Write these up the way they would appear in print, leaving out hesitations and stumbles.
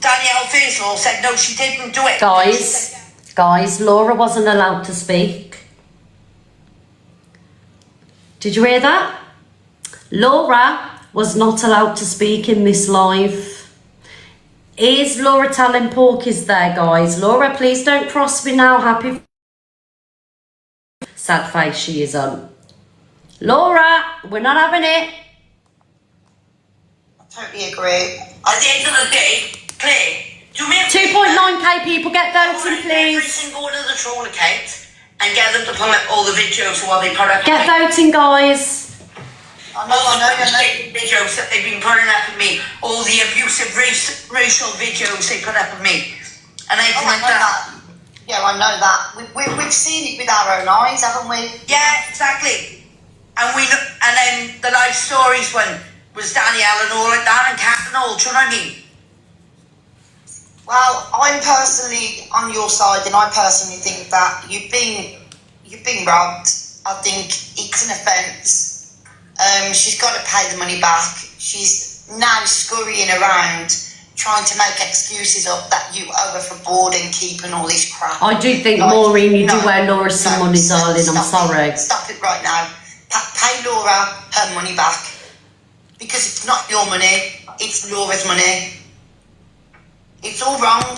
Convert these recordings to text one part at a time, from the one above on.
Danielle first of all said no, she didn't do it. Guys, Laura wasn't allowed to speak. Did you hear that? Laura was not allowed to speak in this live. Is Laura telling Porky's there, guys? Laura, please don't cross me now. Happy sad face she is on. Laura, we're not having it. I totally agree. At the end of the day, Claire, do me a 2.9k people, get voting, Every please. single one of the troll accounts and get them to pull up all the videos of what they put up. Get voting, guys. I know. Videos that they've been putting up at me, all the abusive racial videos they put up at me, and everything like that. Yeah, I know that. We've seen it with our own eyes, haven't we? Yeah, exactly. And then the live stories one was Danielle and all like that, and Kat and all. Do you know what I mean? Well, I'm personally on your side, and I personally think that you've been robbed. I think it's an offence. She's got to pay the money back. She's now scurrying around trying to make excuses up that you owe her for board and keep and all this crap. I do think, Maureen, you do owe Laura some money, darling. I'm sorry. Stop it right now. Pay Laura her money back. Because it's not your money, it's Laura's money. It's all wrong.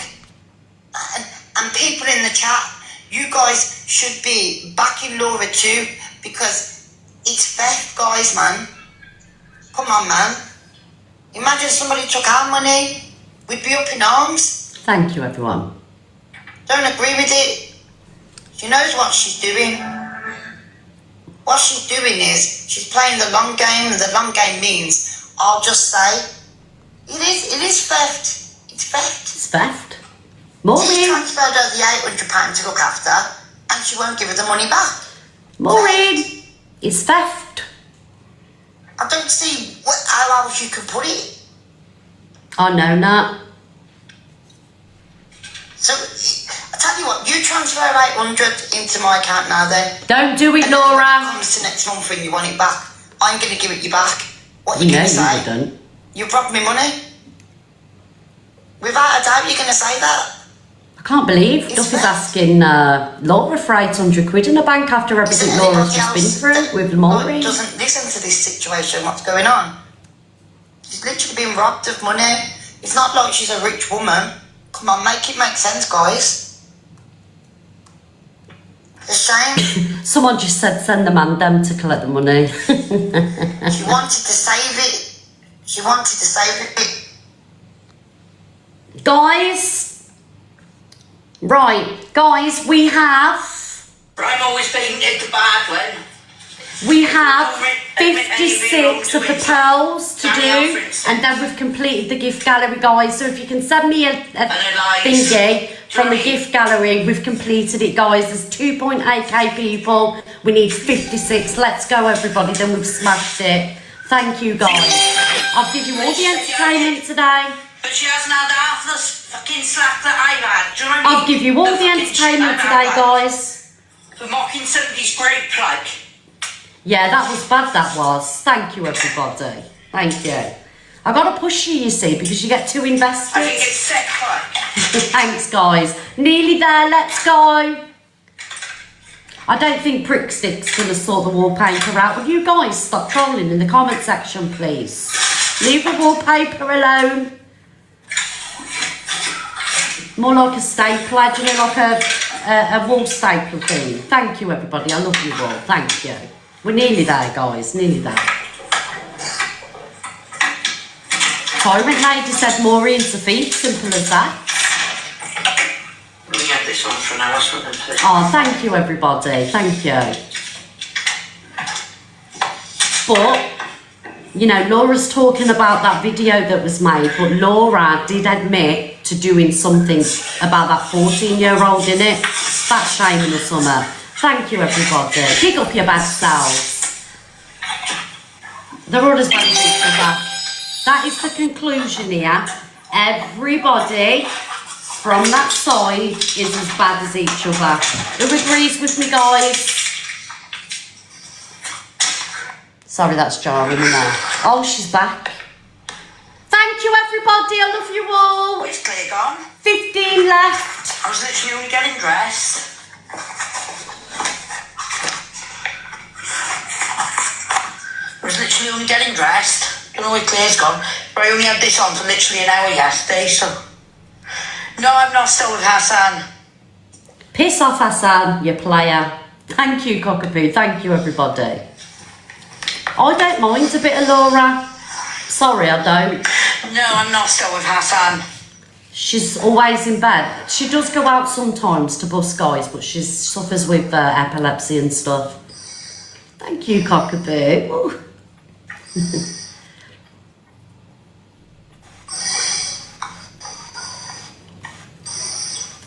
And people in the chat, you guys should be backing Laura too, because it's theft, guys, man. Come on, man. Imagine somebody took our money. We'd be up in arms. Thank you, everyone. Don't agree with it. She knows what she's doing. What she's doing is she's playing the long game, and the long game means, I'll just say, it is theft. It's theft. It's theft. She's Maureen. transferred her the £800 to look after, and she won't give her the money back. Maureen. It's theft. I don't see how else you can put it. I know that. So, I tell you what, you transfer 800 into my account now then. Don't do it, And then when Laura. it comes to next month and you want it back, I'm going to give it you back. What are you No, going to you say? wouldn't. You robbed me money? Without a doubt, you're going to say that. I can't believe It's Duff is theft. asking Laura for 800 quid in the bank after everything Isn't Laura's anybody just been else through with that Maureen. doesn't listen to this situation, what's going on? She's literally been robbed of money. It's not like she's a rich woman. Come on, make it make sense, guys. It's a shame. Someone just said send the man them to collect the money. She wanted to save it. She wanted to save it. Guys, right, guys, we have I'm always being the bad one. 56 of the pearls to do, and then we've completed the gift gallery, guys. So if you can send me a thingy from the gift gallery, we've completed it, guys. There's 2.8k people. We need 56. Let's go, everybody. Then we've smashed it. Thank you, guys. I'll give you all the entertainment today. But she hasn't had half the fucking slack that I've had. Do you know what I mean? I'll give you all the entertainment today, guys. For mocking somebody's great plug. Yeah, that was bad, that was. Thank you, everybody. Thank you. I got to push you see, because you get too invested. I think it's set plug. Thanks, guys. Nearly there, let's go. I don't think Prickstick's going to sort the wallpaper out. Will you guys stop trolling in the comment section, please? Leave the wallpaper alone. More like a stapler, you know, like a wall stapler thing. Thank you, everybody. I love you all. Thank you. We're nearly there, guys. Nearly there. Tyrant Lady said Maureen's a thief. Simple as that. Let me get this on for an hour. Oh, thank you, everybody. Thank you. But, you know, Laura's talking about that video that was made, but Laura did admit to doing something about that 14-year-old, innit? That's shaming the summer. Thank you, everybody. Pick up your bad selves. They're all as bad as each other. That is the conclusion here. Everybody from that side is as bad as each other. Who agrees with me, guys? Sorry, that's jarring, isn't it? Oh, she's back. Thank you, everybody. I love you all. It's clear. was literally only getting dressed. I was literally only getting dressed. Don't know where Claire's gone. But I only had this on for literally an hour yesterday, so... No, I'm not still with Hassan. Piss off, Hassan, you player. Thank you, Cockapoo. Thank you, everybody. I don't mind a bit of Laura. Sorry, I don't. No, I'm not still with Hassan. She's always in bed. She does go out sometimes to bus guys, but she suffers with epilepsy and stuff. Thank you, Cockapoo. Ooh.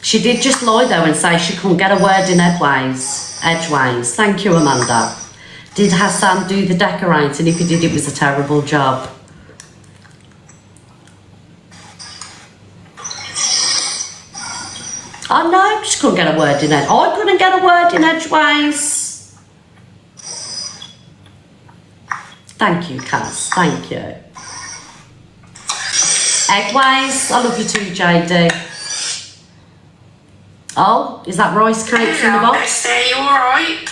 She did just lie though and say she couldn't get a word in edgeways. Thank you, Amanda. Did Hassan do the decorating? If he did, it was a terrible job. Oh no, she couldn't get a word in edgeways. I couldn't get a word in edgeways. Thank you, Kaz. Thank you. Eggways, I love you too, JD. Oh, is that rice cakes in the box? Bestie, you alright?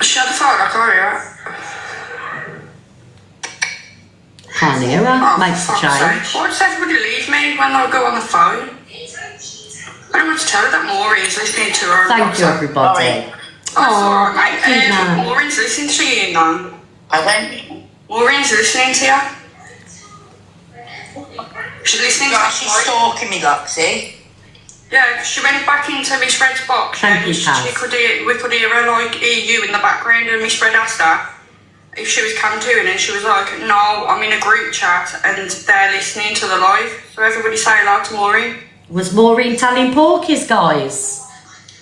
Shut the phone, I can't hear it. Can't hear her. Makes a fuck's change. sake. Why does everybody leave me when I go on the phone? I don't want to tell her that Maureen's listening to her. Thank you, everybody. That's alright, good mate. man. Maureen's listening to you now. I went... Maureen's listening to you. She's listening to She's stalking me, Luxie. Yeah, she went back into Miss Red's box. Thank you, Kaz. We could hear her like you in the background, and Miss Red asked her if she was cam doing, and she was like, "No, I'm in a group chat, and they're listening to the live." So everybody say hello to Maureen. Was Maureen telling Porkies, guys?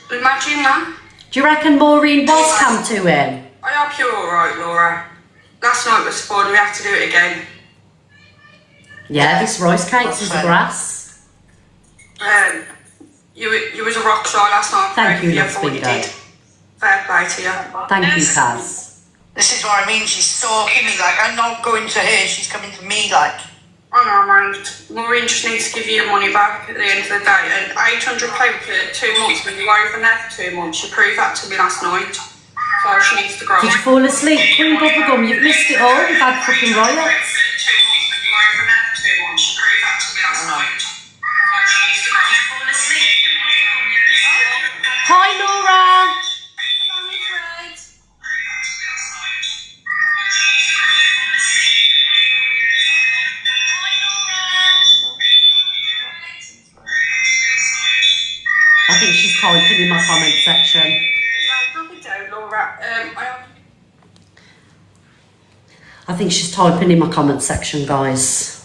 Imagine that. Do you reckon Maureen was come to him? I hope you're alright, Laura. Last night was fun. We have to do it again. Yeah, this rice cakes is grass. You was a rock star last night. Thank you, for what you Bingo. did. Fair play to you. Thank you, Kaz. This is what I mean, she's stalking me, like, I'm not going to her, she's coming to me, like. I know, man. Maureen just needs to give you your money back at the end of the day. And £800 for 2 months when you were over there for 2 months. She proved that to me last night. So she needs to grow. Did you fall asleep? Queen Bubblegum, you've missed it all. We've had fucking riots. Hi, Laura. I think she's typing in my comment section. I think she's typing in my comment section, guys.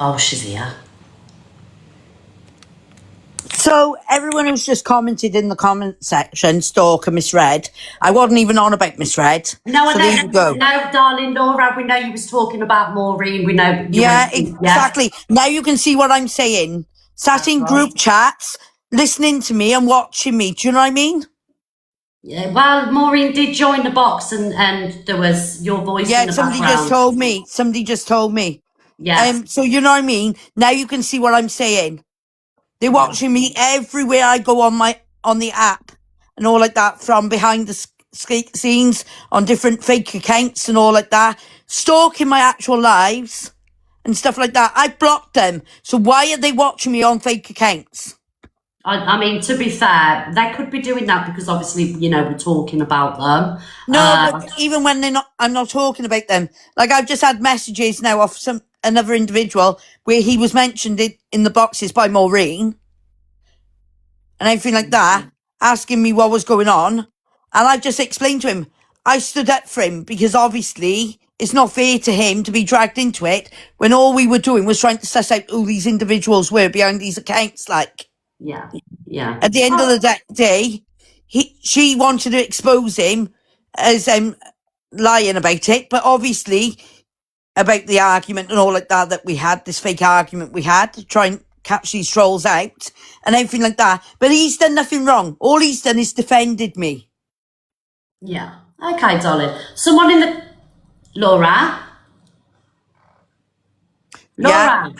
Oh, she's here. So, everyone who's just commented in the comment section, stalker misread. I wasn't even on about misread. No, so there you go. No, darling Laura, we know you was talking about Maureen. We know. Yeah, exactly. Now you can see what I'm saying. Sat in group chats, listening to me and watching me. Do you know what I mean? Yeah, well, Maureen did join the box and there was your voice in the somebody background. Somebody just told me. Yeah. So you know what I mean? Now you can see what I'm saying. They're watching me everywhere I go on the app and all like that, from behind the scenes on different fake accounts and all like that, stalking my actual lives and stuff like that. I blocked them. So why are they watching me on fake accounts? I mean, to be fair, they could be doing that because obviously, you know, we're talking about them. No, but even when I'm not talking about them. Like, I've just had messages now off another individual where he was mentioned in the boxes by Maureen and everything like that, asking me what was going on. And I've just explained to him, I stood up for him because obviously it's not fair to him to be dragged into it when all we were doing was trying to suss out who these individuals were behind these accounts, like. Yeah, yeah. At the end of the day, she wanted to expose him as lying about it, but obviously about the argument and all like that we had, this fake argument we had to try and catch these trolls out and everything like that. But he's done nothing wrong. All he's done is defended me. Yeah. Okay, darling. Someone in the... Laura? Yeah.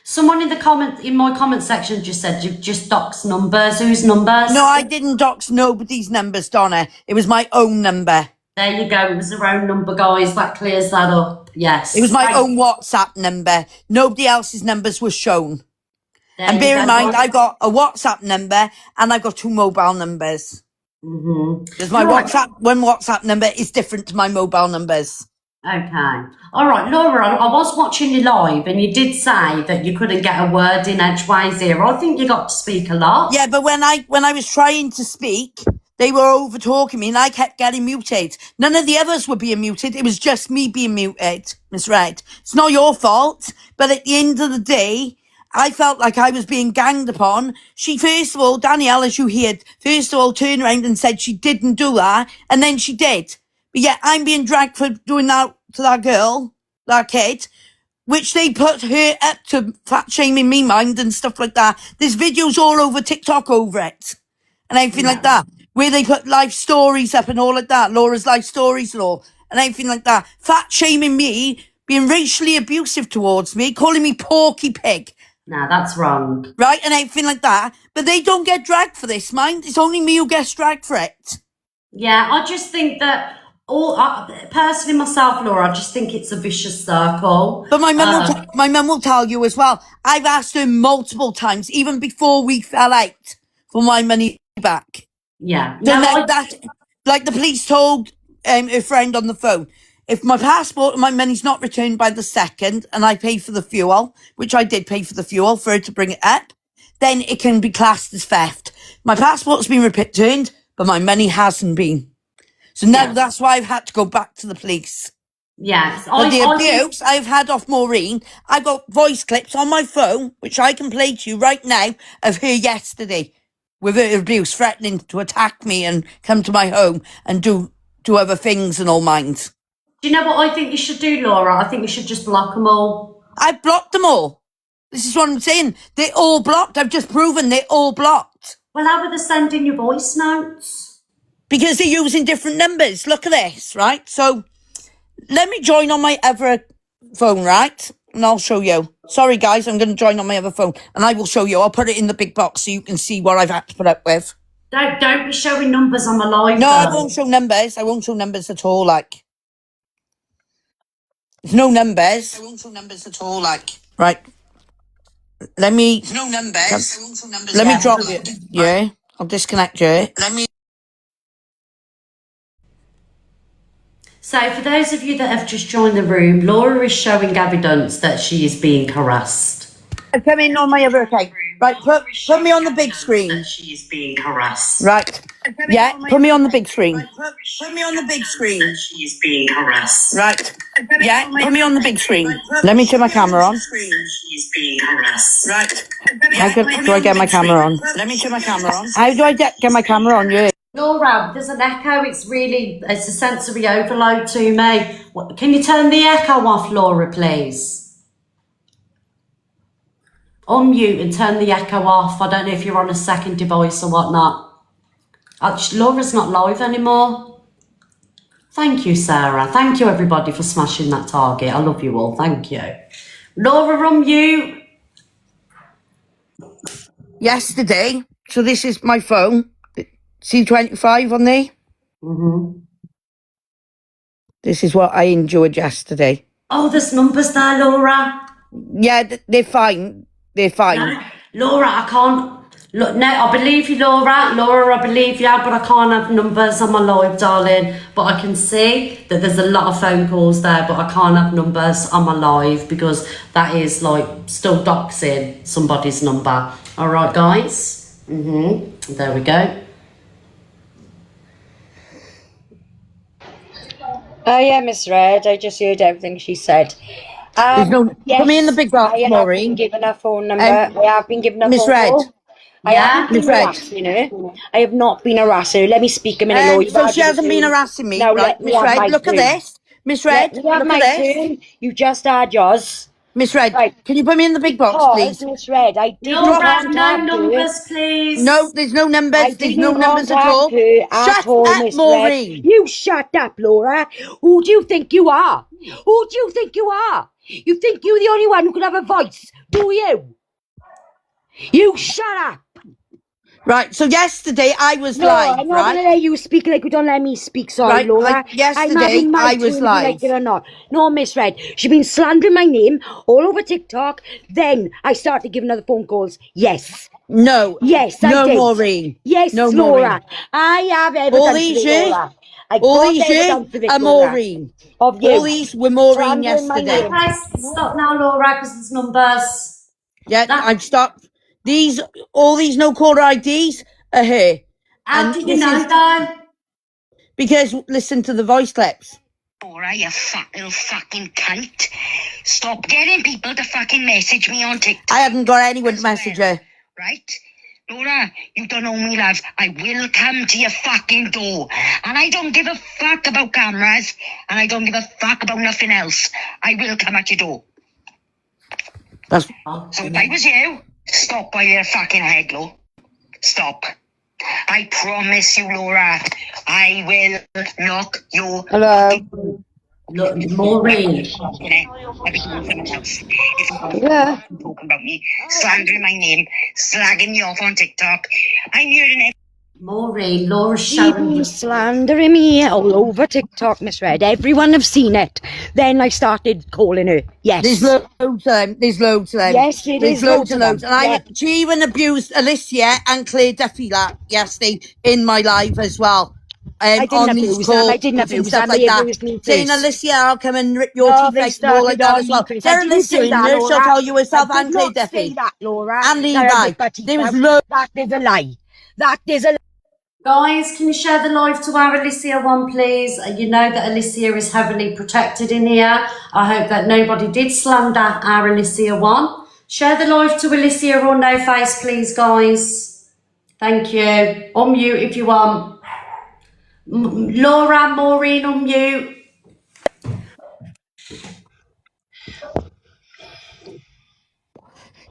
Someone in my comment section just said you've just doxed numbers. Whose numbers? No, I didn't dox nobody's numbers, Donna. It was my own number. There you go. It was their own number, guys. That clears that up. Yes. It was my own WhatsApp number. Nobody else's numbers were shown. There And you bear in go. mind, I've got a WhatsApp number and I've got 2 mobile numbers. Because my one WhatsApp number is different to my mobile numbers. Okay. All right, Laura, I was watching you live and you did say that you couldn't get a word in edgeways here. I think you got to speak a lot. Yeah, but when I was trying to speak, they were over talking me and I kept getting muted. None of the others were being muted. It was just me being muted, Miss Red. It's not your fault, but at the end of the day, I felt like I was being ganged upon. She, first of all, Danielle, as you heard, first of all, turned around and said she didn't do that, and then she did. But yet I'm being dragged for doing that to that girl, that kid, which they put her up to fat shaming me mind and stuff like that. There's videos all over TikTok over it and everything like that, where they put life stories up and all like that, Laura's life stories and all, and everything like that. Fat shaming me, being racially abusive towards me, calling me Porky Pig. No, that's wrong. Right, and everything like that. But they don't get dragged for this, mind. It's only me who gets dragged for it. Yeah, I just think that personally myself, Laura, I just think it's a vicious circle. But my mum will tell you as well. I've asked her multiple times, even before we fell out, for my money back. Yeah. Then No, like the police told her friend on the phone, if my passport and my money's not returned by the 2nd, and I pay for the fuel, which I did pay for the fuel for her to bring it up, then it can be classed as theft. My passport's been returned, but my money hasn't been. So now that's why I've had to go back to the police. yeah. But the abuse I've had off Maureen, I've got voice clips on my phone, which I can play to you right now, of her yesterday, with her abuse, threatening to attack me and come to my home and do other things and all minds. Do you know what I think you should do, Laura? I think you should just block them all. I've blocked them all. This is what I'm saying. They're all blocked. I've just proven they're all blocked. Well, how are they sending you voice notes? Because they're using different numbers. Look at this, right? So let me join on my other phone, right? And I'll show you. Sorry, guys, I'm going to join on my other phone. And I will show you. I'll put it in the big box so you can see what I've had to put up with. Don't be showing numbers on my live. No, I won't show numbers. I won't show numbers at all, like. There's no numbers. I won't show numbers at all, like. Right. Let me... There's no numbers. I won't show numbers. Let me drop you. Yeah. I'll disconnect you. Let me... So, for those of you that have just joined the room, Laura is showing evidence that she is being harassed. I've come in on my other account. Right, put me on the big screen. She is being harassed. Right. Yeah, put me on the big screen. Put me on the big screen. She is being harassed. Right. Yeah, put me on the big screen. Let me turn my camera on. She is being harassed. Right. How do I get my camera on? Let me turn my camera on. How do I get my camera on? Yeah. Laura, there's an echo. It's a sensory overload to me. Can you turn the echo off, Laura, please? Unmute and turn the echo off. I don't know if you're on a second device or whatnot. Laura's not live anymore. Thank you, Sarah. Thank you, everybody, for smashing that target. I love you all. Thank you. Laura, unmute. Yesterday, so this is my phone. C25 on there. This is what I enjoyed yesterday. Oh, there's numbers there, Laura. Yeah, they're fine. They're fine. No, Laura, I can't. Look, no, I believe you, Laura. Laura, I believe you, but I can't have numbers on my live, darling. But I can see that there's a lot of phone calls there, but I can't have numbers on my live because that is like still doxing somebody's number. All right, guys. There we go. Oh yeah, Miss Red. I just heard everything she said. Put me in the big box, I have Maureen. been given her phone number. I have been given her Miss phone Red. call. I haven't been Miss Red. harassing her. I have not been harassing her. Let me speak a minute. So she hasn't been harassing me, Now right? let me Miss have my Red, look at turn. this. Miss Red, Let me have look my at this. turn. You just had yours. Miss Red, Right. can you put me in the big box, Because, please? Miss Red, I didn't Laura, contact no her. numbers, please. No, there's no I numbers. There's no didn't numbers at contact all. her Shut at all, up, Miss Maureen. Red. You shut up, Laura. Who do you think you are? Who do you think you are? You think you're the only one who can have a voice Do you? You shut up. Right, so yesterday I was No, live, I'm not right? gonna let you speak like you don't let me speak. Sorry, Right, Laura. like yesterday, I'm having my I was turn, whether you like live. it or not. No, Miss Red. She's been slandering my name all over TikTok. Then I started giving her the phone calls. Yes. No. Yes, I No, did. Maureen. Yes, No, Laura. Maureen. I have All evidence of these it, years, Laura. I all got these years evidence of it, are Laura. Maureen. Of you. All these were Maureen Slandering my yesterday. name. Okay, stop now, Laura, because there's numbers. Yeah, That- I've stopped. All these no caller IDs are here. How And do you this know, is though? because listen to the voice clips. Laura, you fat little fucking cunt. Stop getting people to fucking message me on TikTok. I haven't got anyone to message her. Right? Laura, you don't know me, love. I will come to your fucking door. And I don't give a fuck about cameras. And I don't give a fuck about nothing else. I will come at your door. That's So if I was you, stop by your fucking head, Lo. Stop. I promise you, Laura, I will knock your Hello. Look, Maureen. I'll be doing something else. If you Yeah. talking about me, slandering my name, slagging me off on TikTok, I'm hearing Maureen, Laura's She's showing been you. slandering me all over TikTok, Miss Red. Everyone have seen it. Then I started calling her. Yes. there's loads of them. There's loads of them. Yes, it there's is loads loads and of loads. them. And she even abused Alicia and Claire Duffy yesterday in my live as well. I didn't On these abuse them. calls I didn't and abuse stuff them. like They that. abused me Saying, first. Alicia, I'll come and rip your No, teeth they out and all like started that on as me well. first. Sarah I didn't Alicia say in that, there, she'll Laura. tell you herself I and did Claire not Duffy. say that, Laura. And That I Levi. ripped my teeth There was out. loads. That is a lie. That is a lie. Guys, can you share the live to our Alicia one, please? You know that Alicia is heavily protected in here. I hope that nobody did slander our Alicia one. Share the live to Alicia or no face, please, guys. Thank you. Unmute if you want. Laura, Maureen, unmute.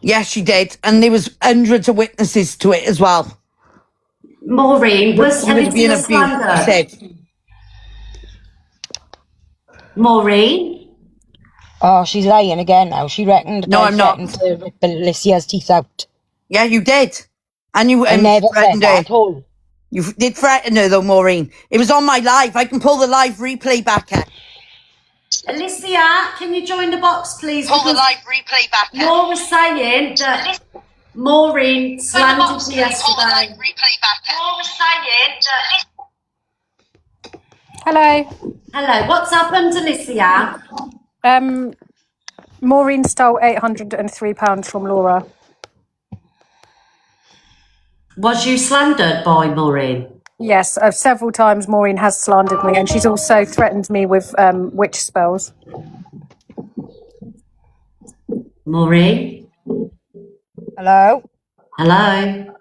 Yes, she did. And there was hundreds of witnesses to it as well. Maureen, was She was being Alicia abused, she slandered? said. Maureen? Oh, she's lying again now. She reckoned No, I I'm not. threatened to rip Alicia's teeth out. Yeah, you did. And you I never said threatened that her. at all. You did threaten her though, Maureen. It was on my live. I can pull the live replay back up. Alicia, can you join the box, please? Pull the Because live replay back up. Laura's saying that Maureen slandered me yesterday. Replay back up. Laura was saying that... Hello. Hello, what's happened, Alicia? Maureen stole £803 from Laura. Was you slandered by Maureen? Yes, several times Maureen has slandered me, and she's also threatened me with witch spells. Maureen? Hello? Hello?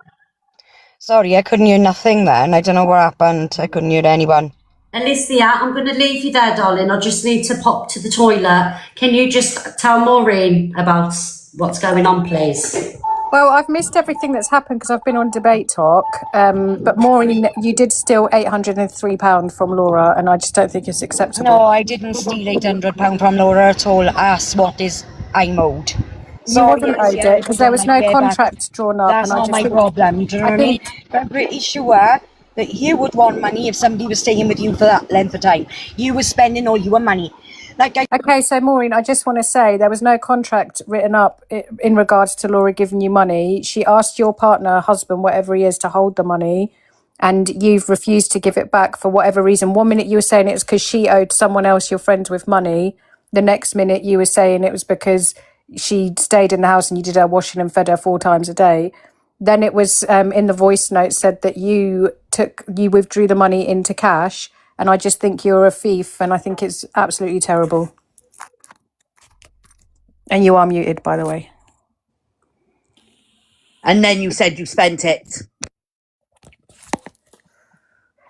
Sorry, I couldn't hear nothing then. I don't know what happened. I couldn't hear anyone. Alicia, I'm going to leave you there, darling. I just need to pop to the toilet. Can you just tell Maureen about what's going on, please? Well, I've missed everything that's happened because I've been on Debate Talk. But Maureen, you did steal £803 from Laura, and I just don't think it's acceptable. No, I didn't steal £800 from Laura at all. Ask what is I'm owed. You wasn't owed it because there was no contract drawn up. That's and I not just my think- problem. Do you know what I mean? I'm pretty sure that you would want money if somebody was staying with you for that length of time. You were spending all your money. Okay, so Maureen, I just want to say there was no contract written up in regards to Laura giving you money. She asked your partner, husband, whatever he is, to hold the money, and you've refused to give it back for whatever reason. 1 minute you were saying it was because she owed someone else you're friends with money. The next minute you were saying it was because she stayed in the house and you did her washing and fed her 4 times a day. Then it was in the voice note said that you withdrew the money into cash. And I just think you're a thief, and I think it's absolutely terrible. And you are muted, by the way. And then you said you spent it.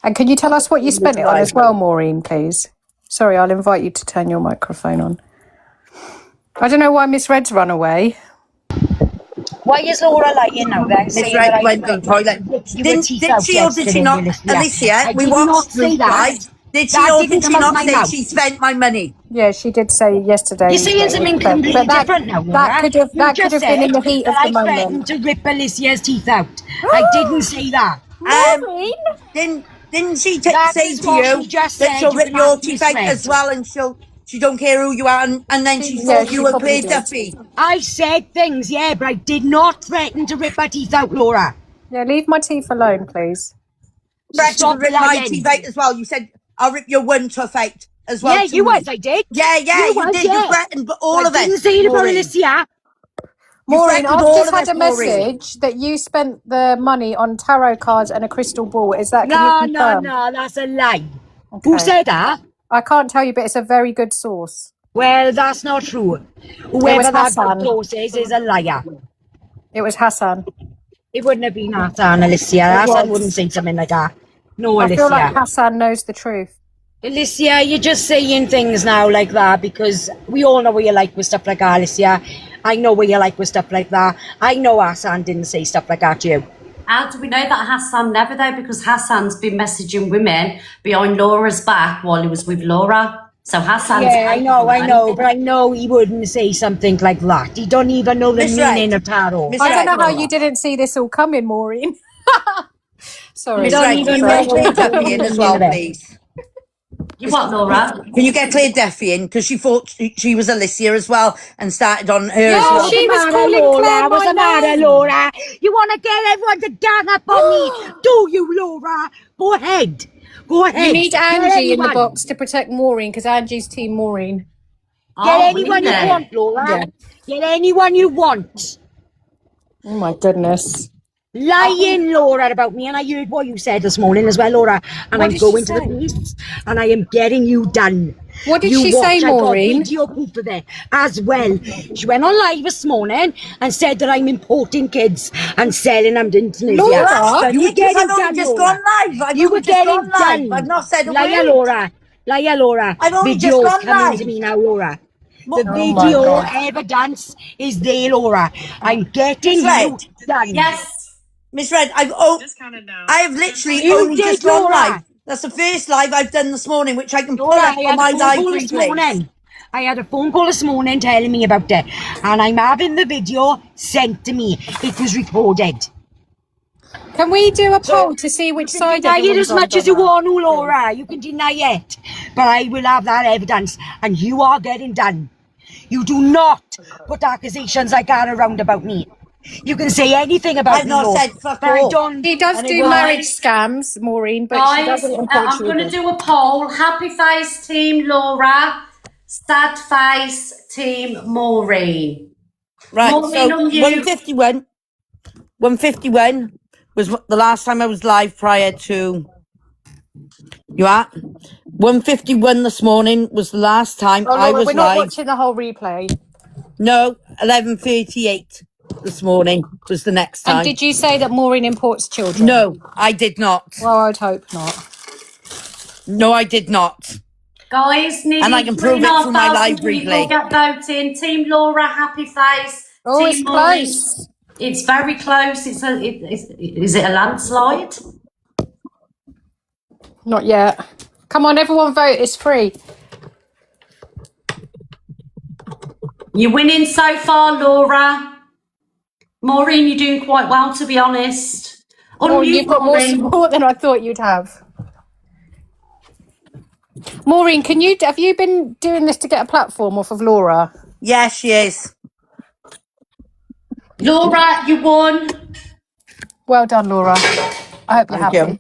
And can you tell us what you spent it on as well, Maureen, please? Sorry, I'll invite you to turn your microphone on. I don't know why Miss Red's run away. Why is Laura lying now then? Miss Red went to the toilet. Did she or did she not? Alicia, we watched the live. Did she That or didn't did she come out not my say mouth. she spent my money? Yeah, she did say yesterday. You're saying something completely different now, That could have been in the heat of that the I moment. threatened to rip Alicia's teeth out. I didn't say that. Didn't she That say is to what you she just that said. she'll You rip can your ask teeth Miss out Red. as well, and she don't care who you are, and then she thought she you were probably Claire did. Duffy. I said things, yeah, but I did not threaten to rip her teeth out, Laura. Yeah, leave my teeth alone, please. Threatened to Stop rip my lying. teeth out as well. You said I'll rip your one tooth out as well. Yeah, to you me. was, I did. Yeah, you was, did. You yeah. threatened, but all I of it. didn't say it about Maureen. Alicia. You Maureen, threatened I've all just of had us, a Maureen. message that you spent the money on tarot cards and a crystal ball. Is that, can No, you confirm? no, that's a lie. Okay. Who said that? I can't tell you, but it's a very good source. Well, that's not true. was Whoever that Hassan. source is a liar. It was Hassan. It wouldn't have been Hassan, Alicia. Hassan wouldn't say something like that. No, I feel like Alicia. Hassan knows the truth. Alicia, you're just saying things now like that because we all know what you like with stuff like that, Alicia. I know what you like with stuff like that. I know Hassan didn't say stuff like that to you. How do we know that Hassan never though? Because Hassan's been messaging women behind Laura's back while he was with Laura. So Hassan's Yeah, I know, but I know he wouldn't say something like that. He don't even know the Miss meaning Wright. of tarot. Miss I don't know Right, how Laura. you didn't see this all coming, Maureen. Sorry. Miss don't Wright, even can you know get Claire what Duffy in as well, it is. please? You what, Laura? Can you get Claire Duffy in? Because she thought she was Alicia as well and started on her Yeah, as well. she was calling Laura. Claire What's my the matter, name. Laura? You want to get everyone to gang up on me? Do you, Laura? Go ahead. Go ahead. You need Get Angie in the anyone. box to protect Maureen because Angie's team Maureen. Get Oh, anyone you really? want, Laura. Yeah. Get anyone you want. Oh my goodness. Lying, Laura, about me, and I heard what you said this morning as well, Laura. And What I'm did she going to the say? police, and I am getting you done. What did you she watch, say, I got Maureen? video proof of it as well. She went on live this morning and said that I'm importing kids and selling them to Tunisia. Laura? You were getting I've only done, just Laura. gone live. I've You only were just getting gone live. done. I've not said a Liar, word. Laura. Liar, Laura. I've only just Video's gone coming live. to me now, Laura. The Oh my video God. evidence is there, Laura. I'm getting Miss you Red. done. Yes. Miss Red, I have literally You only did, just gone Laura. live. That's the first live I've done this morning, which I can pull Laura, up I on had my a phone live call this replays. morning. I had a phone call this morning telling me about it, and I'm having the video sent to me. It was recorded. Can we do a poll to see which You can side deny it everyone's as on, much as you Donna? want, Laura. You can deny it, but I will have that evidence, and you are getting done. You do not put accusations like that around about me. You can say anything about I've me, not Laura, said fuck but I all. don't. She does And it do was- marriage scams, Maureen, but she Guys, doesn't import I'm going to children. do a poll. Happy face team Laura. Sad face team Maureen. Right, Maureen, so on you. 151 was the last time I was live prior to you at 151 this morning was the last time Oh, I Laura, was we're not live. watching the whole replay. No, 11:38 this morning was the next time. And did you say that Maureen imports children? No, I did not. Well, I'd hope not. No, I did not. Guys, nearly And I can prove it through my 3,500 live people replay. get voting. Team Laura, happy face. Oh, Team it's Maureen. close. It's very close. Is it a landslide? Not yet. Come on, everyone vote. It's free. You're winning so far, Laura. Maureen, you're doing quite well, to be honest. Oh, Unmute, you've got more Maureen. support than I thought you'd have. Maureen, have you been doing this to get a platform off of Laura? Yes, she is. Laura, you won. Well done, Laura. I hope you're Thank happy. you.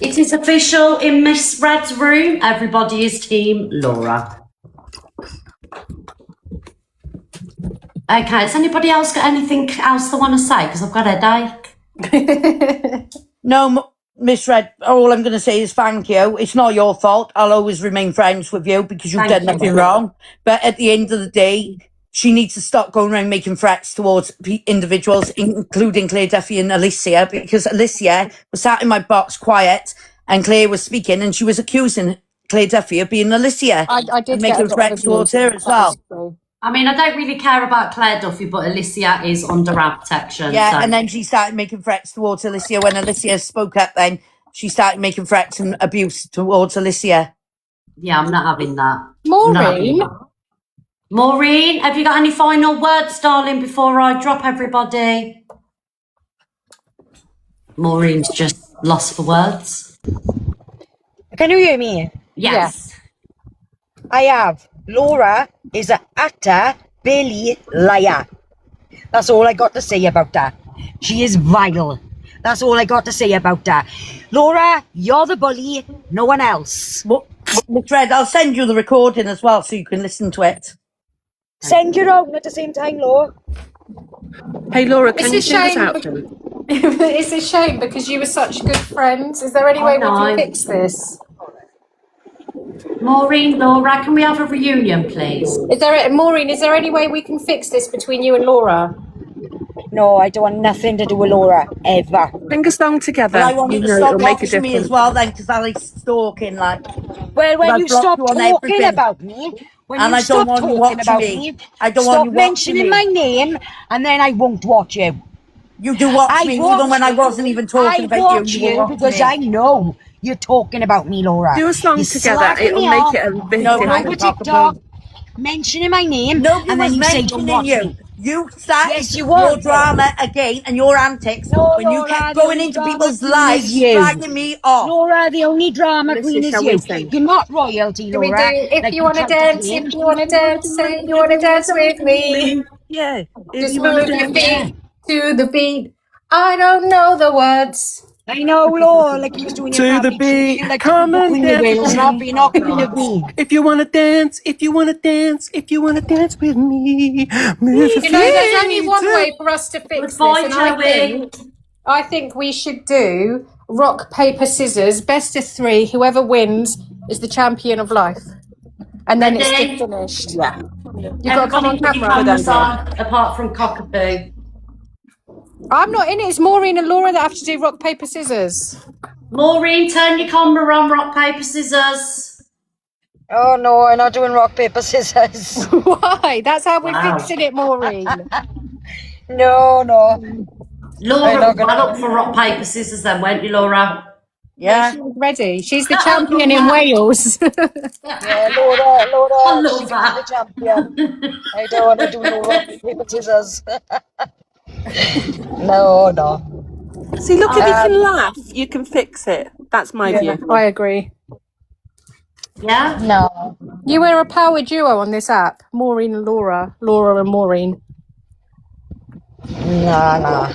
It is official in Miss Red's room. Everybody is team Laura. Okay, has anybody else got anything else they want to say? Because I've got a headache. No, Miss Red, all I'm going to say is thank you. It's not your fault. I'll always remain friends with you because you've Thank done you. nothing wrong. But at the end of the day, she needs to stop going around making threats towards individuals, including Claire Duffy and Alicia, because Alicia was sat in my box quiet and Claire was speaking and she was accusing Claire Duffy of being Alicia I did and get a making lot of threats towards her abuse. as well. That was true. I mean, I don't really care about Claire Duffy, but Alicia is under our protection. Yeah, so. and then she started making threats towards Alicia when Alicia spoke up then. she started making threats and abuse towards Alicia. Yeah, I'm not having that. I'm not having Maureen, that. Maureen, have you got any final words, darling, before I drop everybody? Maureen's just lost for words. Can you hear me? Yes. I have. Laura is a utter Billy liar. That's all I got to say about her. She is vile. That's all I got to say about her. Laura, you're the bully, no one else. Miss Red, I'll send you the recording as well so you can listen to it. Send your own at the same time, Laura. Hey Laura, can you it's a send us shame. out then? It's a shame because you were such good friends. Is there any way we know. can fix this? Maureen, Laura, can we have a reunion, please? Maureen, is there any way we can fix this between you and Laura? No, I don't want nothing to do with Laura, ever. Bring us along together. Well, I want you to know, stop it'll make a watching me as difference. well then, because Ali's stalking, like. Well, when I've you blocked stop you on talking everything. about me, when And you I don't stop want you talking watching about me. me, I don't stop want you watching mentioning me. my name, and then I won't watch you. You do watch me, even when I wasn't even talking about watch you. You were watching because me. I know you're talking about me, Laura. Do a song You're together. slagging It'll me make off, it a bit No, different. over Cockapoo. TikTok, mentioning my name, Nobody and was then you say don't mentioning watch you. me. You started Yes, you your was. drama again and your antics No, when you Laura, kept the going only into drama people's queen lives, is you. dragging me off. Laura, the only drama Let's queen see, is shall we you. sing? You're not royalty, Can we do, Laura. if like you want to tried dance, claim. if you want to dance, say you want to dance with me. Yeah. If Just you wanna move your dance. feet to the beat. I don't know the words. I know, Laura, like you was doing To your the happy beat, like come the and Queen of dance Wales, with not me. be not Queen of me. If you wanna dance, if you wanna dance, if you wanna dance with me, move your You know, there's only feet one to- way for us to fix Goodbye, this, and Joey. I think we should do rock, paper, scissors, best of three. Whoever wins is the champion of life. And then it's Ready? just finished. Yeah. You've got to come Everybody on put your camera. cameras on, apart from Cockapoo. I'm not in it. It's Maureen and Laura that have to do rock, paper, scissors. Maureen, turn your camera on, rock, paper, scissors. Oh no, I'm not doing rock, paper, scissors. Why? That's how we're Wow. fixing it, Maureen. No. Laura, I'm not gonna- well up for rock, paper, scissors then, weren't you, Laura? Yeah. She's ready. She's the champion in Wales. Yeah, Laura, I love she can that. be the champion. I don't want to do no rock, paper, scissors. No. See, look, if you can laugh, you can fix it. That's my view. I agree. Yeah? No. You were a power duo on this app. Maureen and Laura. Laura and Maureen. Nah.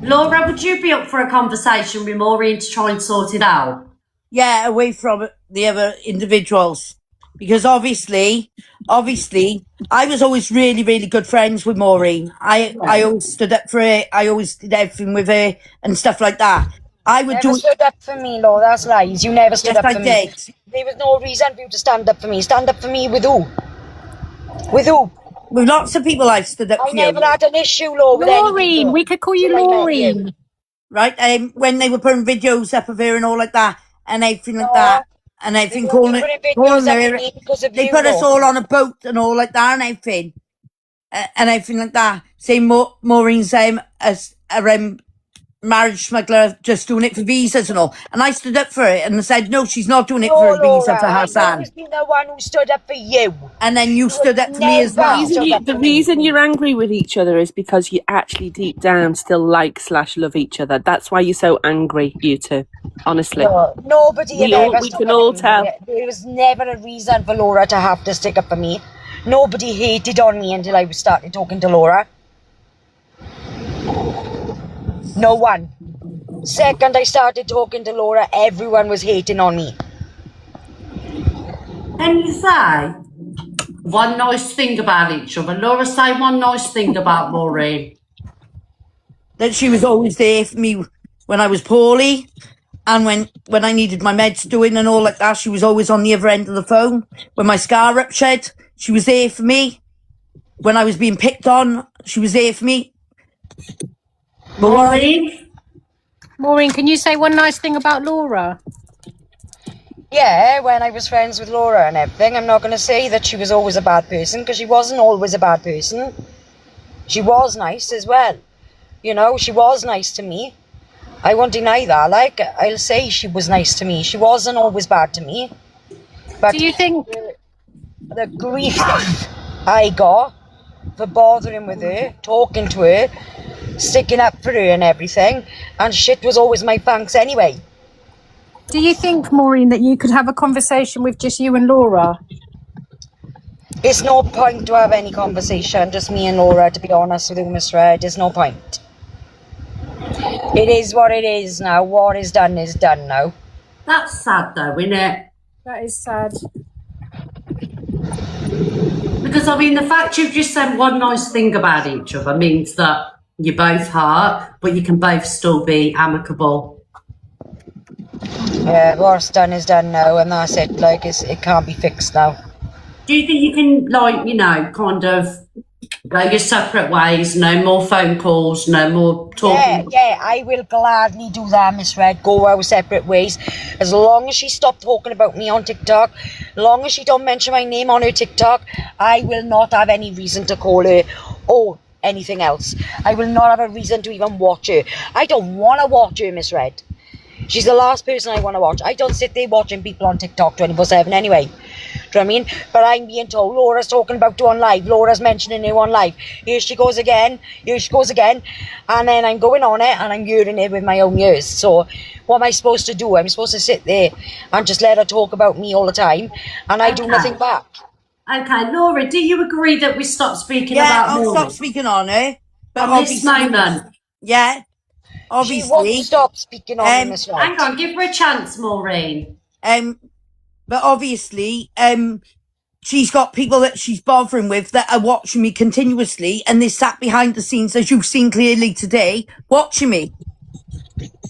Laura, would you be up for a conversation with Maureen to try and sort it out? Yeah, away from the other individuals. Because obviously, I was always really, really good friends with Maureen. I always stood up for her. I always did everything with her and stuff like that. I would Never do. stood up for me, Laura. That's lies. You never stood Yes, up I for me. did. There was no reason for you to stand up for me. Stand up for me with who? With who? With lots of people, I've stood up I for you. never had an issue, Laura, with anything, Maureen. though, We could call you till I met Maureen. Right? When they were putting videos up of her and all like that, and everything like No, that, and everything, They calling weren't it, putting calling videos up her. of me because of They you, put us Laura. all on a boat and all like that and everything. And everything like that. Saying Maureen's a marriage smuggler just doing it for visas and all. And I stood up for it and I said, no, she's not doing it for a visa for her I've son. always been the one who stood up for you. And then you stood up for me as never well. stood up The for me. reason you're angry with each other is because you actually deep down still like/love each other. That's why you're so angry, you two. Honestly. No, nobody We had all- ever we stood can up all for tell. me. There was never a reason for Laura to have to stick up for me. Nobody hated on me until I started talking to Laura. No one. Second I started talking to Laura, everyone was hating on me. Can you say one nice thing about each other? Laura, say one nice thing about Maureen. That she was always there for me when I was poorly. And when I needed my meds doing and all like that, she was always on the other end of the phone. When my scar ruptured, she was there for me. When I was being picked on, she was there for me. Maureen? Maureen, can you say one nice thing about Laura? Yeah, when I was friends with Laura and everything, I'm not going to say that she was always a bad person, because she wasn't always a bad person. She was nice as well. You know, she was nice to me. I won't deny that. Like, I'll say she was nice to me. She wasn't always bad to me. But Do you think? the grief I got for bothering with her, talking to her, sticking up for her and everything, and shit was always my thanks anyway. Do you think, Maureen, that you could have a conversation with just you and Laura? It's no point to have any conversation, just me and Laura, to be honest with you, Miss Red. There's no point. It is what it is now. What is done now. That's sad though, isn't it? That is sad. Because I mean, the fact you've just said one nice thing about each other means that you're both hurt, but you can both still be amicable. Yeah, what's done is done now, and that's it. Like, it can't be fixed now. Do you think you can, like, you know, kind of go your separate ways, no more phone calls, no more talking? Yeah, I will gladly do that, Miss Red. Go our separate ways. As long as she stopped talking about me on TikTok, as long as she don't mention my name on her TikTok, I will not have any reason to call her or anything else. I will not have a reason to even watch her. I don't want to watch her, Miss Red. She's the last person I want to watch. I don't sit there watching people on TikTok 24/7 anyway. Do you know what I mean? But I'm being told Laura's talking about you on live. Laura's mentioning you on live. Here she goes again. And then I'm going on it and I'm hearing it with my own ears. So what am I supposed to do? I'm supposed to sit there and just let her talk about me all the time and I do nothing back. Okay, Laura, do you agree that we stop speaking Yeah, about I'll Maureen stop speaking on her. But from this moment? yeah, She obviously. won't stop speaking on me, Miss Red. Hang on, give her a chance, Maureen. But obviously, she's got people that she's bothering with that are watching me continuously, and they sat behind the scenes, as you've seen clearly today, watching me.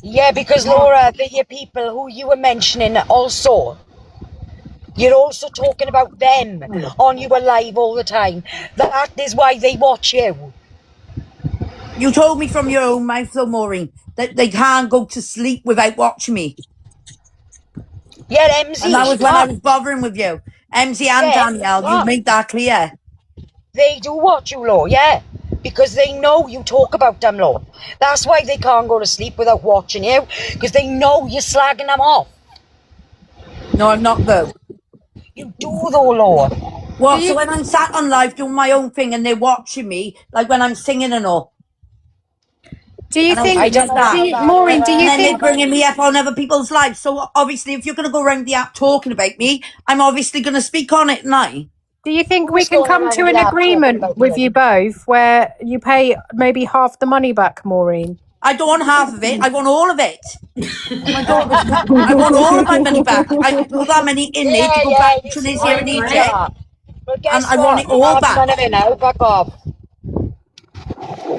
Yeah, because Laura, the people who you were mentioning also, you're also talking about them on you alive all the time. That is why they watch you. You told me from your own mouth, though, Maureen, that they can't go to sleep without watching me. Yeah, MZ. And that was when I was bothering with you. MZ and Yeah, Danielle, you made that clear. They do watch you, Law, yeah. Because they know you talk about them, Law. That's why they can't go to sleep without watching you. Because they know you're slagging them off. No, I'm not, though. You do, though, Law. What? So when I'm sat on live doing my own thing and they're watching me, like when I'm singing and all. Do you think, I don't know. Maureen, do you And then they're think, bringing me up on other people's lives. So obviously, if you're going to go around the app talking about me, I'm obviously going to speak on it, now. do you think we Who's can going come around to the an app talking agreement about with you? you both where you pay maybe half the money back, Maureen? I don't want half of it. I want all of it. My daughter's, I want all of my money back. I put that money in there to go back to this here in Egypt. But guess And I want it all I'll have back. none of it now. Back off.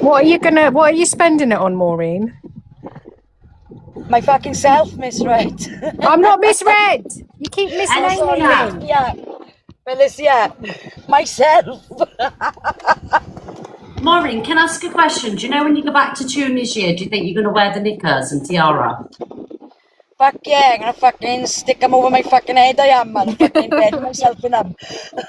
What are you spending it on, Maureen? My fucking self, Miss Red. I'm not misread. You keep misnaming Yeah. me. Yeah. Felicia, myself. Maureen, can I ask a question? Do you know when you go back to Tunisia, do you think you're going to wear the knickers and tiara? Fuck yeah, I'm gonna fucking stick them over my fucking head. I am, man. Fucking bed myself in them.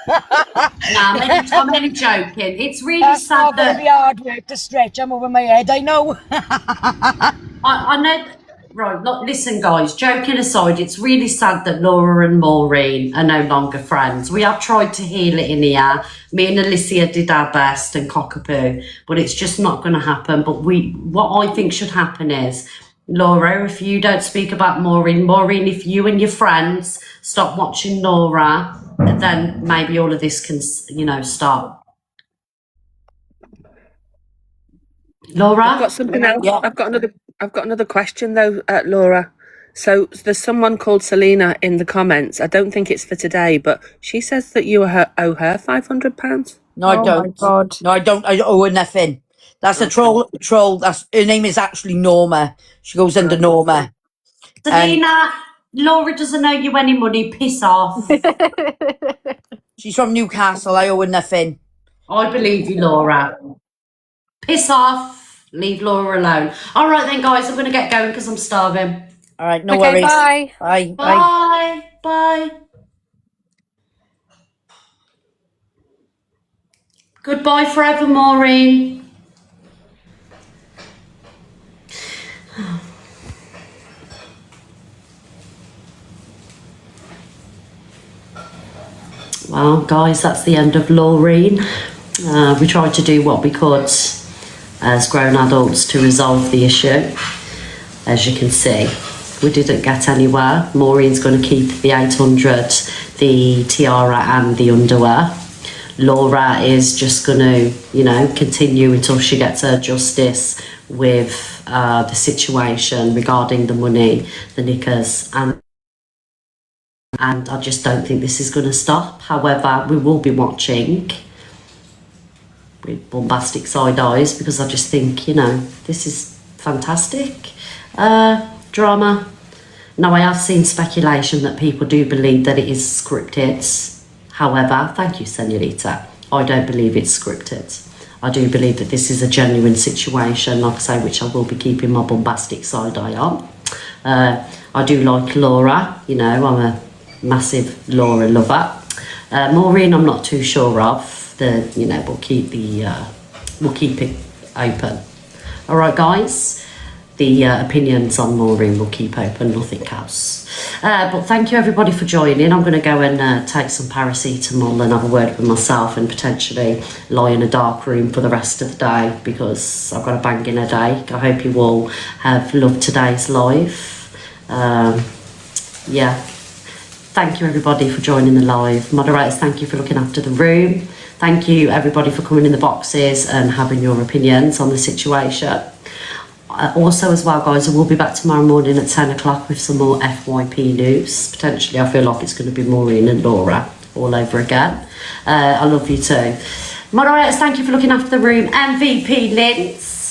Nah, I'm only joking. It's really That's sad not gonna that be hard work to stretch them over my head. I know. I know. Right, look, listen, guys. Joking aside, it's really sad that Laura and Maureen are no longer friends. We have tried to heal it in here. Me and Alicia did our best and cockapoo, but it's just not going to happen. But what I think should happen is, Laura, if you don't speak about Maureen, if you and your friends stop watching Laura, then maybe all of this can, stop. Laura, I've got something else. Yeah. I've got another question though, Laura. So there's someone called Selena in the comments. I don't think it's for today, but she says that you owe her £500. No, I Oh don't. my God. No, I don't. I owe her nothing. That's a troll. That's her name is actually Norma. She goes under Norma. Selena, Laura doesn't owe you any money. Piss off. She's from Newcastle. I owe her nothing. I believe you, Laura. Piss off. Leave Laura alone. All right then, guys. I'm going to get going because I'm starving. All right, no Okay, worries. bye. Bye. Bye. Bye. Goodbye forever, Maureen. Well, guys, that's the end of Laureen. We tried to do what we could as grown adults to resolve the issue. As you can see, we didn't get anywhere. Maureen's going to keep the 800, the tiara and the underwear. Laura is just going to, continue until she gets her justice with the situation regarding the money, the knickers, and I just don't think this is going to stop. However, we will be watching with bombastic side eyes because I just think, this is fantastic drama. Now, I have seen speculation that people do believe that it is scripted. However, thank you, Senorita, I don't believe it's scripted. I do believe that this is a genuine situation, like I say, which I will be keeping my bombastic side eye on. I do like Laura, I'm a massive Laura lover. Maureen, I'm not too sure of. We'll keep it open. All right, guys. The opinions on Maureen will keep open, nothing else. But thank you everybody for joining. I'm going to go and take some paracetamol and have a word with myself and potentially lie in a dark room for the rest of the day because I've got a banging headache. I hope you all have loved today's live. Thank you everybody for joining the live. Moderators, thank you for looking after the room. Thank you everybody for coming in the boxes and having your opinions on the situation. Also as well, guys, I will be back tomorrow morning at 10 o'clock with some more FYP news. Potentially, I feel like it's going to be Maureen and Laura all over again. I love you too. Moderators, thank you for looking after the room. MVP Linz,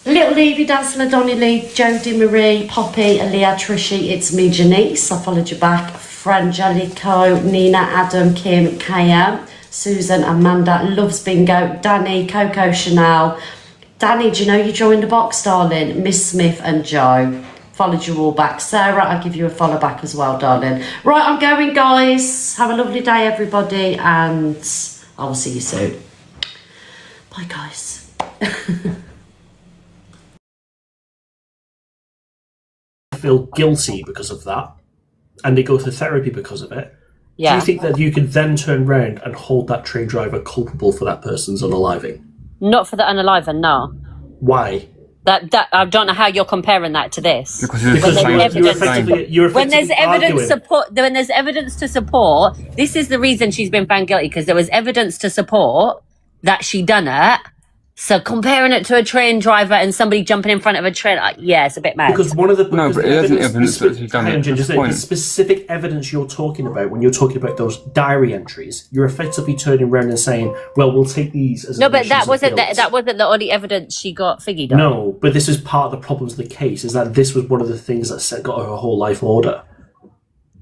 Little Levy, Dazzler, Donny Lee, Jodie Marie, Poppy, Aaliyah, Trishy, it's me, Janice. I followed you back. Frangelico, Nina, Adam, Kim, Kaya, Susan, Amanda, Loves Bingo, Danny, Coco Chanel. Danny, do you know you joined the box, darling? Miss Smith and Joe. Followed you all back. Sarah, I'll give you a follow back as well, darling. Right, I'm going, guys. Have a lovely day, everybody, and I will see you soon. Bye, guys. Feel guilty because of that, and they go to therapy because of it. Yeah. Do you think that you could then turn around and hold that train driver culpable for that person's unaliving? Not for the unalive, no. Why? That I don't know how you're comparing that to this. Because When there's evidence to support, this is the reason she's been found guilty, because there was evidence to support that she done it. So comparing it to a train driver and somebody jumping in front of a train, it's a bit mad. Because one of the but it isn't evidence that she's done it. The specific evidence you're talking about when you're talking about those diary entries, you're effectively turning around and saying, "Well, we'll take these as." No, but that wasn't the only evidence she got figured on. No, but this is part of the problems of the case. Is that this was one of the things that got her whole life order.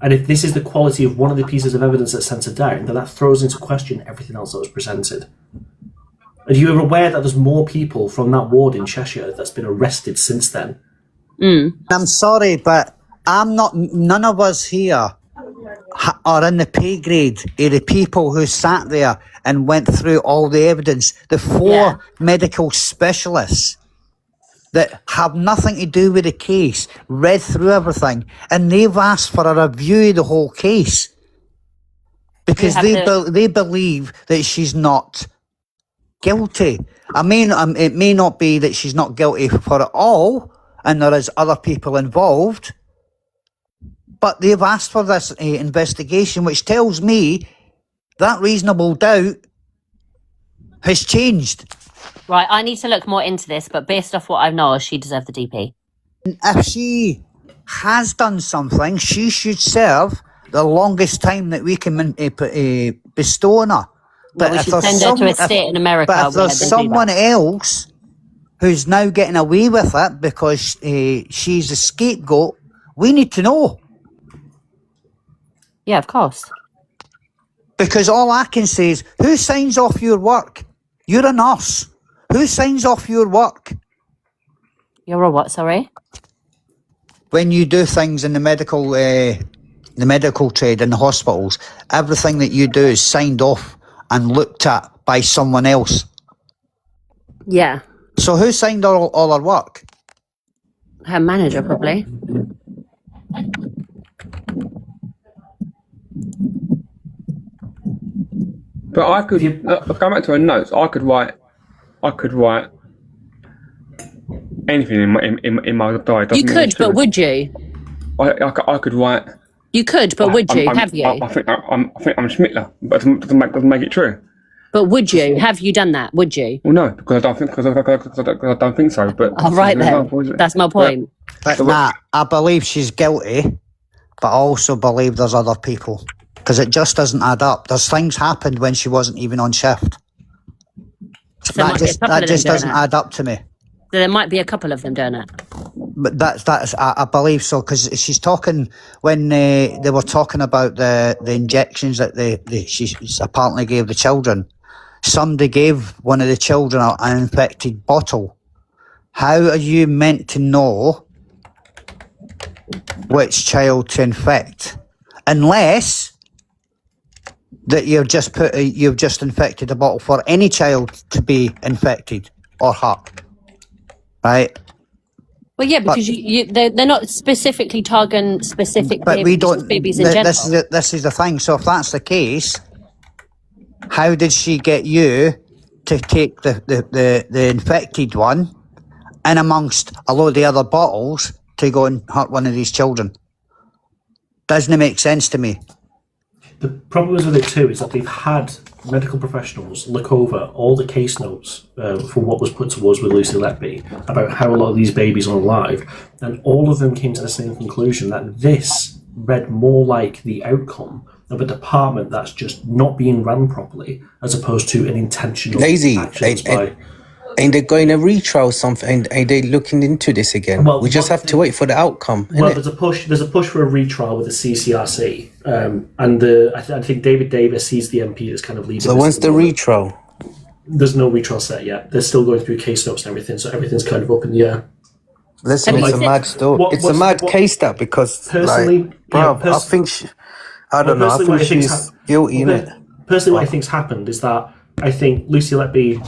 And if this is the quality of one of the pieces of evidence that sent her down, then that throws into question everything else that was presented. Are you aware that there's more people from that ward in Cheshire that's been arrested since then? I'm sorry, but none of us here are in the pay grade of the people who sat there and went through all the evidence. The four medical specialists that have nothing to do with the case read through everything, and they've asked for a review of the whole case because they believe that she's not guilty. It may not be that she's not guilty for it all, and there is other people involved, but they've asked for this investigation, which tells me that reasonable doubt has changed. Right, I need to look more into this, but based off what I know, she deserves the DP. If she has done something, she should serve the longest time that we can bestow on her. But we should send her to a state in America. But if there's someone else who's now getting away with it because she's a scapegoat, we need to know. Yeah, of course. Because all I can say is, who signs off your work? You're a nurse. Who signs off your work? You're a what, sorry? When you do things in the medical trade, in the hospitals, everything that you do is signed off and looked at by someone else. Yeah. So who signed all her work? Her manager, probably. But I could going back to her notes. I could write anything in my diary. You could, but would you? I could write. You could, but would you? Have you? I think I'm Schmittler, but it doesn't make it true. But would you? Have you done that? Would you? Well, no, because I don't think so. But all right then, that's my point. But nah, I believe she's guilty, but I also believe there's other people because it just doesn't add up. There's things happened when she wasn't even on shift. So that just doesn't add up to me. So there might be a couple of them doing it. But that's I believe so because she's talking when they were talking about the injections that she apparently gave the children. Somebody gave one of the children an infected bottle. How are you meant to know which child to infect unless that you've just infected a bottle for any child to be infected or hurt, right? Well, yeah, because they're not specifically targeting specific but babies, we don't. just babies in general. This is the thing. So if that's the case, how did she get you to take the infected one in amongst a load of the other bottles to go and hurt one of these children? Doesn't it make sense to me? The problem is with it too is that they've had medical professionals look over all the case notes for what was put towards with Lucy Letby about how a lot of these babies are alive, and all of them came to the same conclusion that this read more like the outcome of a department that's just not being run properly as opposed to an intentional actions by... And they're going to retrial something, and they're looking into this again. Well, we just have to wait for the outcome. Well, there's a push for a retrial with the CCRC, and I think David Davis, he's the MP that's kind of leading. So when's the retrial? There's no retrial set yet. They're still going through case notes and everything, so everything's kind of up in the air. Listen, it's a mad story. It's a mad case that because personally, I think I don't know. I think she's guilty in it. Personally, what I think's happened is that I think Lucy Letby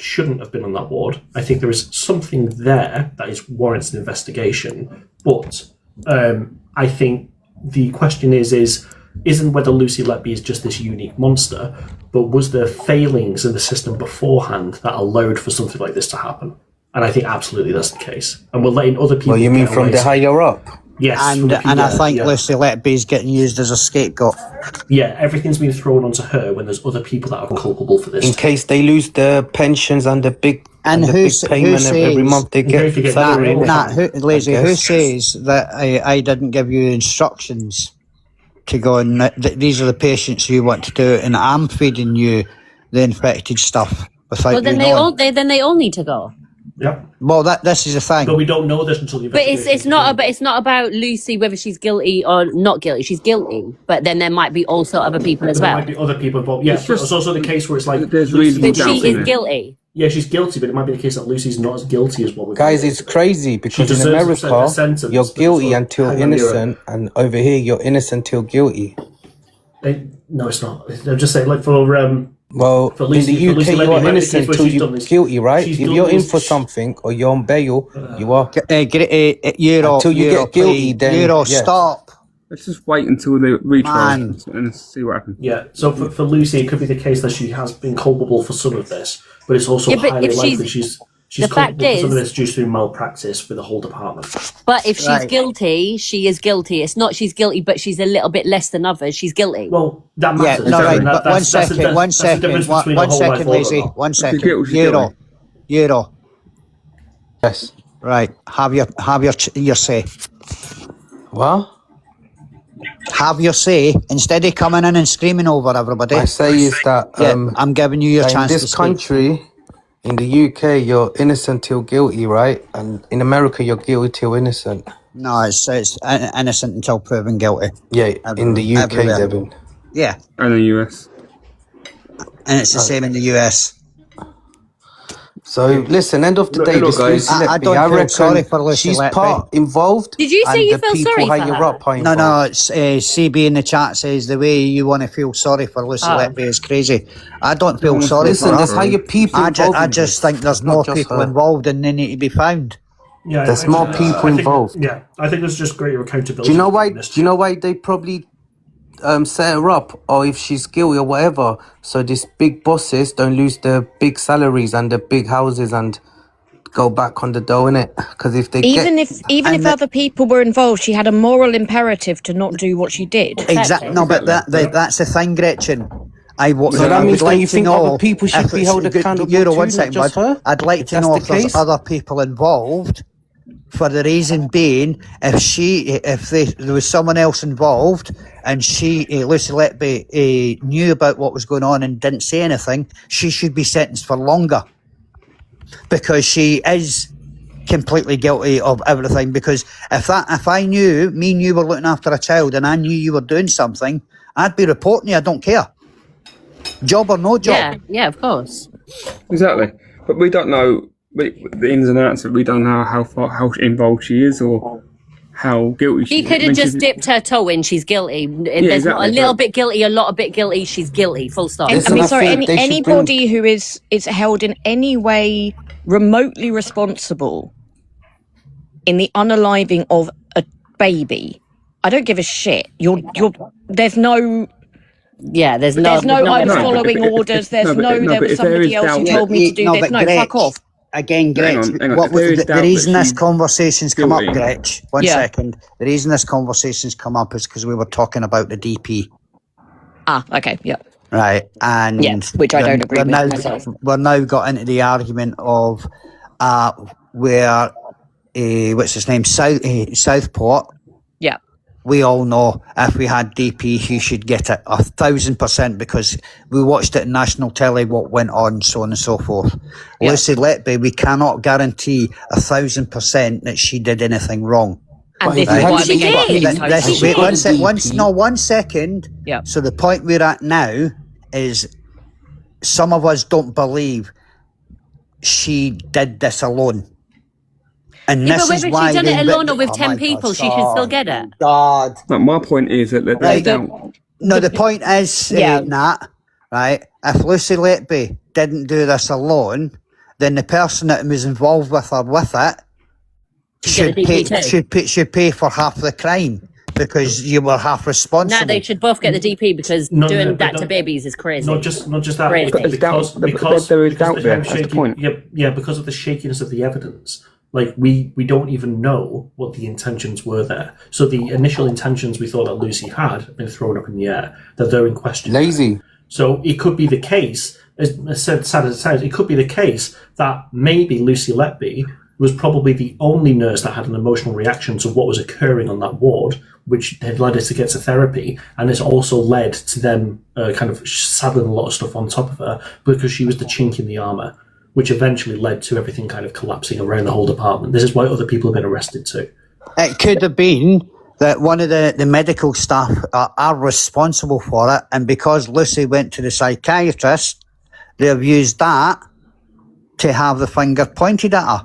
shouldn't have been on that ward. I think there is something there that is warrants an investigation. But I think the question isn't whether Lucy Letby is just this unique monster, but was there failings in the system beforehand that allowed for something like this to happen? And I think absolutely that's the case. And we're letting other people... Well, you mean from the higher up? Yes. And I think Lucy Letby is getting used as a scapegoat. Yeah, everything's been thrown onto her when there's other people that are culpable for this. In case they lose their pensions and the big payment says, every month they get. Who says that I didn't give you instructions to go and these are the patients you want to do, and I'm feeding you the infected stuff without well, then they all need to go. Yeah. Well, this is the thing. But we don't know this until the investigation. But it's not about Lucy whether she's guilty or not guilty. She's guilty, but then there might be also other people as well. There might be other people involved. Yeah, it's also the case where it's like there's but she is guilty. Yeah, she's guilty, but it might be the case that Lucy's not as guilty as what we're. Guys, it's crazy because in America you're guilty until innocent, and over here you're innocent till guilty. No, it's not. I'm just saying, like for well, for Lucy, in the UK, you are innocent till you're guilty, right? If you're in for something or you're on bail, you are. Euro, until you get guilty, then stop. Let's just wait until the retrial and see what happens. Yeah, so for Lucy, it could be the case that she has been culpable for some of this, but it's also highly likely she's culpable for some of this due to malpractice with the whole department. But if she's guilty, she is guilty. It's not she's guilty, but she's a little bit less than others. She's guilty. Well, that matters. Yeah, no, right. But one second, Lizzie. 1 second. Euro. Yes. Right. Have your say. What? Have your say instead of coming in and screaming over everybody. I say is that I'm giving you your chance. In this country, in the UK, you're innocent till guilty, right? And in America, you're guilty till innocent. No, it's innocent until proven guilty. Yeah, in the UK, Devin. Yeah. And the US. And it's the same in the US. So listen, end of the day, this Lucy Letby, I don't feel sorry for Lucy she's Letby. part involved. Did you say you feel sorry for her? No, it's CB in the chat says the way you want to feel sorry for Lucy Letby is crazy. I don't feel sorry for her. There's higher people involved. I just think there's more people involved and they need to be found. Yeah, there's more people involved. I think there's just greater accountability. Do you know why? Do you know why they probably set her up, or if she's guilty or whatever, so these big bosses don't lose their big salaries and the big houses and go back on the dough, innit? Because if they even if other people were involved, she had a moral imperative to not do what she did. Exactly. No, but that's the thing, Gretchen. I would means like you to think know other people should if be it's held good- accountable Euro, too, one not second, just bud. her? I'd like to If know that's if the there's case. other people involved. For the reason being, if there was someone else involved and Lucy Letby, knew about what was going on and didn't say anything, she should be sentenced for longer, because she is completely guilty of everything. Because if I knew, me and you were looking after a child and I knew you were doing something, I'd be reporting you. I don't care, job or no job. Yeah, of course. Exactly. But we don't know the ins and outs. We don't know how involved she is or how guilty she She is. could I mean, have just she's- dipped her toe in. She's guilty. There's not a exactly, little but- bit guilty, a lot of bit guilty. She's guilty. Full stop. I mean, sorry, anybody who is held in any way remotely responsible in the unaliving of a baby, I don't give a shit. There's no. Yeah, there's no. I'm No, following but orders. There's but there but was if there somebody is else who doubt- told me to do this. but No, Gretch, fuck off. Again, Gretch, hang on. what If there is the doubt reason that this she's conversation's come up, guilty- Gretch, one Yeah. second. The reason this conversation's come up is because we were talking about the DP. Okay, yeah. Right, and Yeah, which I don't agree with now, myself. We're now got into the argument of where what's his name, Southport. Yeah. We all know if we had DP, he should get it 1,000%, because we watched it in national telly what went on, so on and so forth. Yeah. Lucy Letby, we cannot guarantee 1,000% that she did anything wrong. And But this if is you why had we to get get these this- totals. wait, one second. Yeah. So the point we're at now is some of us don't believe she did this alone. And Yeah, this but is whether why she's done it they- alone or with Oh 10 my people, God, she should still get it. God. No, my point is that there's Right. doubt. No, the point is, Yeah. Nat, right? If Lucy Letby didn't do this alone, then the person that was involved with her with it Should get a DP should pay for half the crime, because you were half responsible. No, they should both get the DP, because No, doing but that to don't- babies is crazy. Not just that, Crazy. but There's doubt- there is doubt of there, how that's the shaky- point. Yeah, because of the shakiness of the evidence. Like we don't even know what the intentions were there. So the initial intentions we thought that Lucy had been thrown up in the air, that they're in question. Lazy. So it could be the case, as sad as it sounds, it could be the case that maybe Lucy Letby was probably the only nurse that had an emotional reaction to what was occurring on that ward, which had led her to get to therapy, and it's also led to them kind of saddling a lot of stuff on top of her, because she was the chink in the armour, which eventually led to everything kind of collapsing around the whole department. This is why other people have been arrested too. It could have been that one of the medical staff are responsible for it, and because Lucy went to the psychiatrist, they've used that to have the finger pointed at her.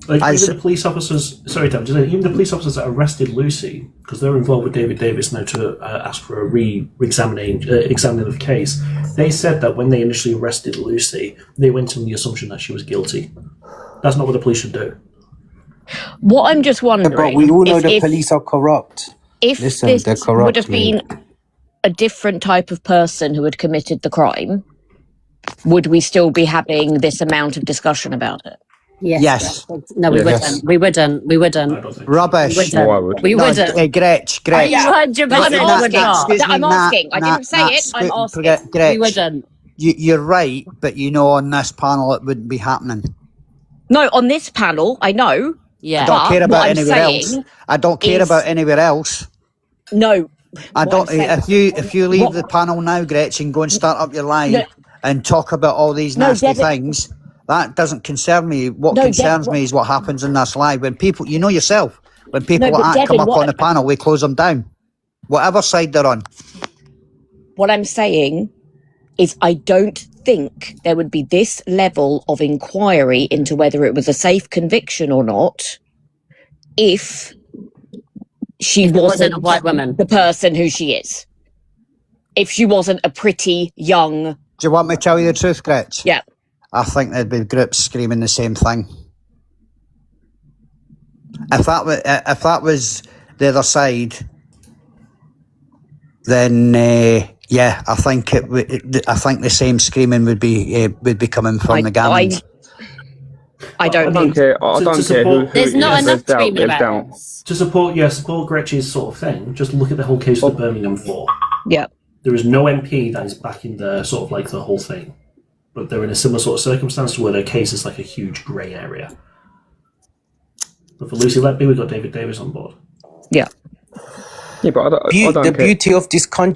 Like even the police officers, sorry, Tom, even the police officers that arrested Lucy, because they're involved with David Davis now to ask for a examining of the case, they said that when they initially arrested Lucy, they went on the assumption that she was guilty. That's not what the police should do. What I'm just wondering, But we all know is the police are corrupt. if Listen, this they're corrupt, would have been a different type of person who had committed the crime, would we still be having this amount of discussion about it? Yes. No, we Yes. wouldn't. We wouldn't. Rubbish. We wouldn't. No, I would. We No, wouldn't. Gretch. 100% I'm would asking. not. Excuse me, I'm asking. I Nat, didn't say it. I'm asking. Gretch, We wouldn't. you're right, but you know on this panel it wouldn't be happening. No, on this panel, I know. Yeah. I don't But care about what I'm anywhere else. saying I don't care is- about anywhere else. No. I What don't. I'm saying- If you leave What- the panel now, Gretchen, go and start up your line No. and talk about all these No, nasty Devin- things. That doesn't concern me. What No, concerns Dev- me is what happens in this live. When people, you know yourself, when people No, like but that come Devin, up what- on the panel, we close them down. Whatever side they're on. What I'm saying is I don't think there would be this level of inquiry into whether it was a safe conviction or not if she wasn't a white woman. the person who she is. If she wasn't a pretty young, Do you want me to tell you the truth, Gretch? yeah. I think there'd be groups screaming the same thing. If that was the other side, then yeah, I think I think the same screaming would be coming from the Gammons. I don't care. I don't care who There's not enough screaming about down. this. To support Gretchen's sort of thing, just look at the whole case of the Birmingham 4. Yeah. There is no MP that is backing the sort of like the whole thing. But they're in a similar sort of circumstance where their case is like a huge grey area. But for Lucy Letby, we've got David Davis on board. Yeah. Yeah, but I don't the care. beauty of this country